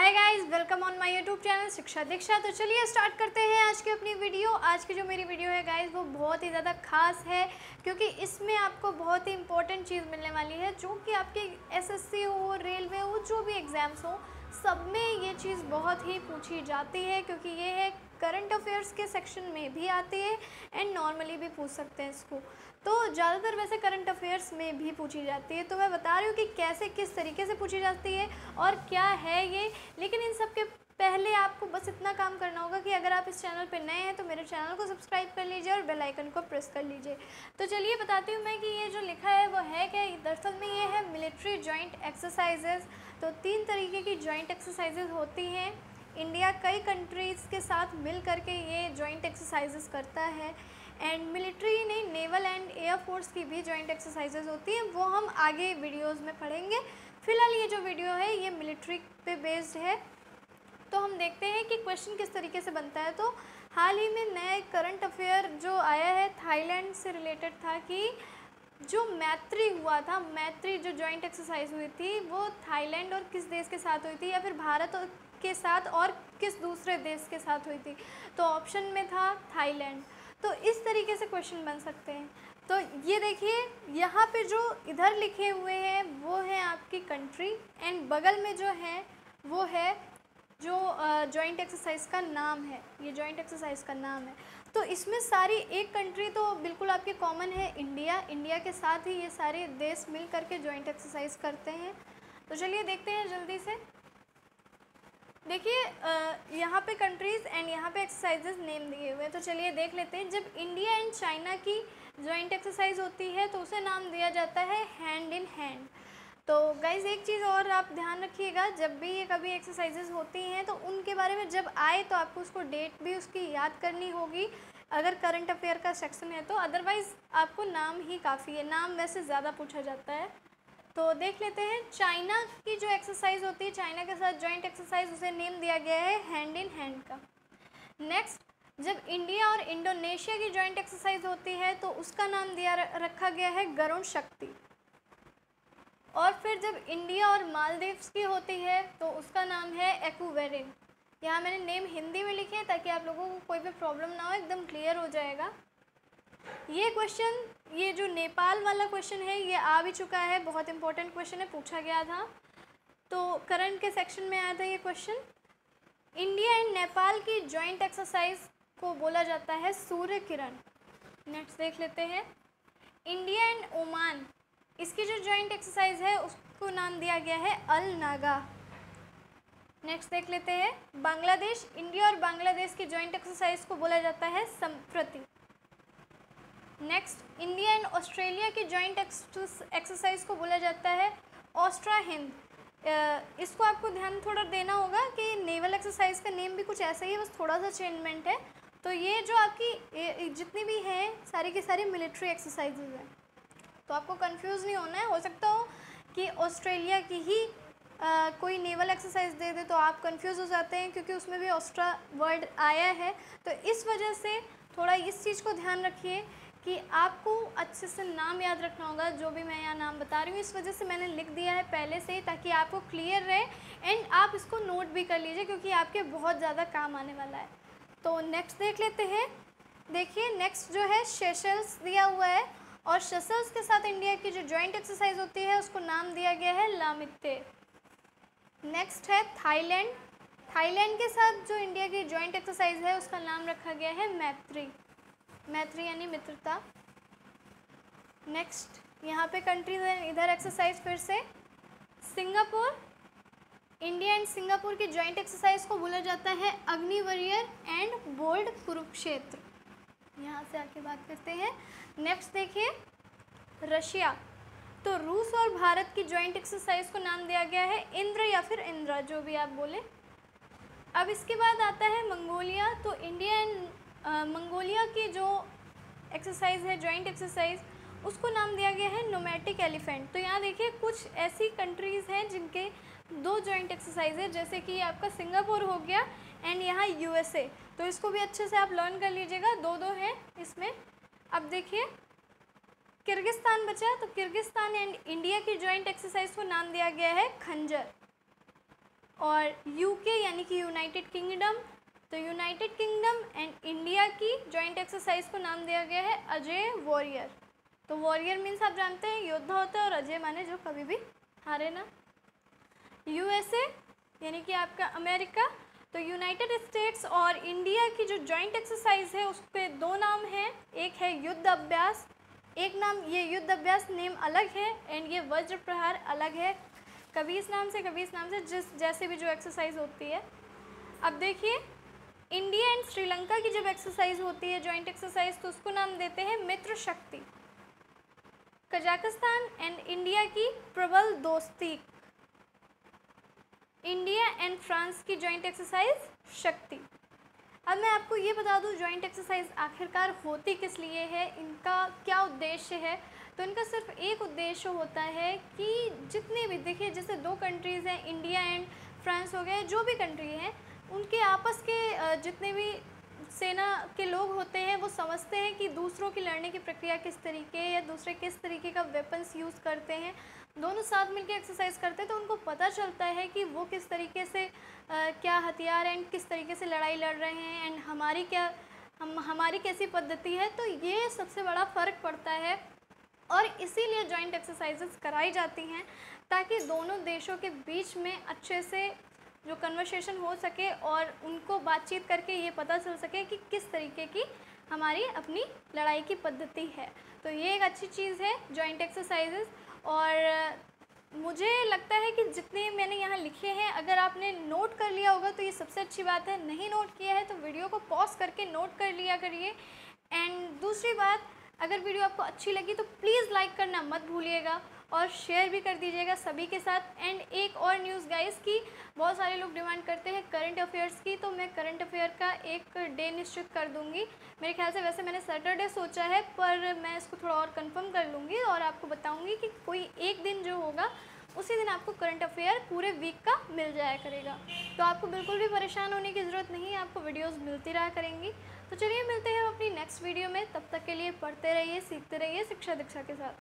Hi guys, welcome on my YouTube channel शिक्षा दीक्षा। तो चलिए स्टार्ट करते हैं आज की अपनी वीडियो। आज की जो मेरी वीडियो है गाइस वो बहुत ही ज़्यादा खास है, क्योंकि इसमें आपको बहुत ही इंपॉर्टेंट चीज़ मिलने वाली है, जो कि आपके एसएससी हो, रेलवे हो, जो भी एग्ज़ाम्स हो, सब में ये चीज़ बहुत ही पूछी जाती है, क्योंकि ये है करंट अफेयर्स के सेक्शन में भी आती है एंड नॉर्मली भी पूछ सकते हैं इसको। तो ज़्यादातर वैसे करंट अफेयर्स में भी पूछी जाती है, तो मैं बता रही हूँ कि कैसे किस तरीके से पूछी जाती है और क्या है ये। लेकिन इन सब के पहले आपको बस इतना काम करना होगा कि अगर आप इस चैनल पे नए हैं तो मेरे चैनल को सब्सक्राइब कर लीजिए और बेल आइकन को प्रेस कर लीजिए। तो चलिए बताती हूँ मैं कि ये जो लिखा है वो है क्या। दरअसल में ये है मिलिट्री जॉइंट एक्सरसाइजेज़। तो 3 तरीके की जॉइंट एक्सरसाइजेज़ होती हैं। इंडिया कई कंट्रीज़ के साथ मिल करके ये जॉइंट एक्सरसाइजेज़ करता है। एंड मिलिट्री नहीं, नेवल एंड एयरफोर्स की भी जॉइंट एक्सरसाइजेज़ होती हैं, वो हम आगे वीडियोज़ में पढ़ेंगे। फ़िलहाल ये जो वीडियो है ये मिलिट्री पे बेस्ड है। तो हम देखते हैं कि क्वेश्चन किस तरीके से बनता है। तो हाल ही में नया एक करंट अफेयर जो आया है थाईलैंड से रिलेटेड था कि जो मैत्री हुआ था, मैत्री जो जॉइंट एक्सरसाइज हुई थी वो थाईलैंड और किस देश के साथ हुई थी, या फिर भारत के साथ और किस दूसरे देश के साथ हुई थी। तो ऑप्शन में था थाईलैंड। तो इस तरीके से क्वेश्चन बन सकते हैं। तो ये देखिए यहाँ पे जो इधर लिखे हुए हैं वो है आपकी कंट्री, एंड बगल में जो है वो है जो जॉइंट एक्सरसाइज का नाम है। ये जॉइंट एक्सरसाइज का नाम है। तो इसमें सारी एक कंट्री तो बिल्कुल आपके कॉमन है, इंडिया। इंडिया के साथ ही ये सारे देश मिल करके जॉइंट एक्सरसाइज करते हैं। तो चलिए देखते हैं जल्दी से। देखिए यहाँ पे कंट्रीज़ एंड यहाँ पे एक्सरसाइजेज नेम दिए हुए हैं। तो चलिए देख लेते हैं। जब इंडिया एंड चाइना की जॉइंट एक्सरसाइज होती है तो उसे नाम दिया जाता है हैंड इन हैंड। तो गाइज एक चीज़ और आप ध्यान रखिएगा, जब भी ये कभी एक्सरसाइजेज होती हैं तो उनके बारे में जब आए तो आपको उसको डेट भी उसकी याद करनी होगी, अगर करंट अफेयर का सेक्शन है तो। अदरवाइज़ आपको नाम ही काफ़ी है, नाम वैसे ज़्यादा पूछा जाता है। तो देख लेते हैं। चाइना की जो एक्सरसाइज होती है, चाइना के साथ जॉइंट एक्सरसाइज, उसे नेम दिया गया है हैंड इन हैंड का। नेक्स्ट, जब इंडिया और इंडोनेशिया की जॉइंट एक्सरसाइज होती है तो उसका नाम रखा गया है गरुण शक्ति। और फिर जब इंडिया और मालदीव्स की होती है तो उसका नाम है एक्वेरिन। यहाँ मैंने नेम हिंदी में लिखे हैं ताकि आप लोगों को कोई भी प्रॉब्लम ना हो, एकदम क्लियर हो जाएगा। ये क्वेश्चन, ये जो नेपाल वाला क्वेश्चन है ये आ भी चुका है, बहुत इंपॉर्टेंट क्वेश्चन है, पूछा गया था। तो करंट के सेक्शन में आया था ये क्वेश्चन। इंडिया एंड नेपाल की जॉइंट एक्सरसाइज को बोला जाता है सूर्य किरण। नेक्स्ट देख लेते हैं। इंडिया एंड ओमान, इसकी जो जॉइंट एक्सरसाइज है उसको नाम दिया गया है अल नागा। नेक्स्ट देख लेते हैं। बांग्लादेश, इंडिया और बांग्लादेश की जॉइंट एक्सरसाइज को बोला जाता है संप्रति। नेक्स्ट, इंडिया एंड ऑस्ट्रेलिया की जॉइंट एक्सरसाइज को बोला जाता है ऑस्ट्रा हिंद। इसको आपको ध्यान थोड़ा देना होगा कि नेवल एक्सरसाइज का नेम भी कुछ ऐसा ही है, बस थोड़ा सा चेंजमेंट है। तो ये जो आपकी जितनी भी हैं सारी की सारी मिलिट्री एक्सरसाइजेज हैं, तो आपको कंफ्यूज नहीं होना है। हो सकता हो कि ऑस्ट्रेलिया की ही कोई नेवल एक्सरसाइज दे दे तो आप कंफ्यूज हो जाते हैं, क्योंकि उसमें भी ऑस्ट्रा वर्ड आया है। तो इस वजह से थोड़ा इस चीज़ को ध्यान रखिए कि आपको अच्छे से नाम याद रखना होगा, जो भी मैं यहाँ नाम बता रही हूँ। इस वजह से मैंने लिख दिया है पहले से ही, ताकि आपको क्लियर रहे एंड आप इसको नोट भी कर लीजिए, क्योंकि आपके बहुत ज़्यादा काम आने वाला है। तो नेक्स्ट देख लेते हैं। देखिए नेक्स्ट जो है सेशल्स दिया हुआ है, और सेशल्स के साथ इंडिया की जो जॉइंट एक्सरसाइज होती है उसको नाम दिया गया है लामित्ते। नेक्स्ट है थाईलैंड। थाईलैंड के साथ जो इंडिया की जॉइंट एक्सरसाइज है उसका नाम रखा गया है मैत्री। मैत्री यानी मित्रता। नेक्स्ट, यहाँ पे कंट्रीज है, इधर एक्सरसाइज फिर से। सिंगापुर, इंडिया एंड सिंगापुर की जॉइंट एक्सरसाइज को बोला जाता है अग्निवरियर एंड बोल्ड कुरुक्षेत्र। यहाँ से आके बात करते हैं। नेक्स्ट देखिए रशिया। तो रूस और भारत की जॉइंट एक्सरसाइज को नाम दिया गया है इंद्र या फिर इंद्रा, जो भी आप बोले। अब इसके बाद आता है मंगोलिया। तो इंडिया एंड मंगोलिया की जो एक्सरसाइज है जॉइंट एक्सरसाइज, उसको नाम दिया गया है नोमैटिक एलिफेंट। तो यहाँ देखिए कुछ ऐसी कंट्रीज़ हैं जिनके 2 जॉइंट एक्सरसाइज है, जैसे कि आपका सिंगापुर हो गया एंड यहाँ यूएसए। तो इसको भी अच्छे से आप लर्न कर लीजिएगा, 2 हैं इसमें। अब देखिए किर्गिस्तान बचा। तो किर्गिस्तान एंड इंडिया की जॉइंट एक्सरसाइज को नाम दिया गया है खंजर। और यूके यानी कि यूनाइटेड किंगडम, तो यूनाइटेड किंगडम एंड इंडिया की जॉइंट एक्सरसाइज को नाम दिया गया है अजय वॉरियर। तो वॉरियर मीन्स आप जानते हैं योद्धा होता है, और अजय माने जो कभी भी हारे ना। यूएसए यानी कि आपका अमेरिका, तो यूनाइटेड स्टेट्स और इंडिया की जो जॉइंट एक्सरसाइज है उसके दो नाम हैं, एक है युद्ध अभ्यास, एक नाम, ये युद्ध अभ्यास नेम अलग है एंड ये वज्र प्रहार अलग है, कभी इस नाम से कभी इस नाम से, जैसे भी जो एक्सरसाइज होती है। अब देखिए, इंडिया एंड श्रीलंका की जब एक्सरसाइज होती है जॉइंट एक्सरसाइज, तो उसको नाम देते हैं मित्र शक्ति। कजाकिस्तान एंड इंडिया की प्रबल दोस्ती, इंडिया एंड फ्रांस की जॉइंट एक्सरसाइज शक्ति। अब मैं आपको ये बता दूं जॉइंट एक्सरसाइज आखिरकार होती किस लिए है, इनका क्या उद्देश्य है। तो इनका सिर्फ एक उद्देश्य होता है कि जितने भी, देखिए जैसे दो कंट्रीज़ हैं, इंडिया एंड फ्रांस हो गए, जो भी कंट्री हैं उनके आपस के जितने भी सेना के लोग होते हैं वो समझते हैं कि दूसरों की लड़ने की प्रक्रिया किस तरीके, या दूसरे किस तरीके का वेपन्स यूज़ करते हैं, दोनों साथ मिलकर एक्सरसाइज करते हैं, तो उनको पता चलता है कि वो किस तरीके से क्या हथियार एंड किस तरीके से लड़ाई लड़ रहे हैं एंड हमारी कैसी पद्धति है। तो ये सबसे बड़ा फ़र्क पड़ता है और इसीलिए जॉइंट एक्सरसाइजेस कराई जाती हैं, ताकि दोनों देशों के बीच में अच्छे से जो कन्वर्सेशन हो सके और उनको बातचीत करके ये पता चल सके कि किस तरीके की हमारी अपनी लड़ाई की पद्धति है। तो ये एक अच्छी चीज़ है जॉइंट एक्सरसाइजेस। और मुझे लगता है कि जितने मैंने यहाँ लिखे हैं, अगर आपने नोट कर लिया होगा तो ये सबसे अच्छी बात है, नहीं नोट किया है तो वीडियो को पॉज करके नोट कर लिया करिए। एंड दूसरी बात, अगर वीडियो आपको अच्छी लगी तो प्लीज़ लाइक करना मत भूलिएगा और शेयर भी कर दीजिएगा सभी के साथ। एंड एक और न्यूज़ गाइस की बहुत सारे लोग डिमांड करते हैं करंट अफेयर्स की, तो मैं करंट अफेयर का एक डे निश्चित कर दूंगी। मेरे ख्याल से वैसे मैंने सैटरडे सोचा है, पर मैं इसको थोड़ा और कंफर्म कर लूँगी और आपको बताऊँगी कि कोई एक दिन जो होगा उसी दिन आपको करंट अफेयर पूरे वीक का मिल जाया करेगा। तो आपको बिल्कुल भी परेशान होने की ज़रूरत नहीं है, आपको वीडियोज़ मिलती रहा करेंगी। तो चलिए मिलते हैं अपनी नेक्स्ट वीडियो में, तब तक के लिए पढ़ते रहिए, सीखते रहिए शिक्षा दीक्षा के साथ।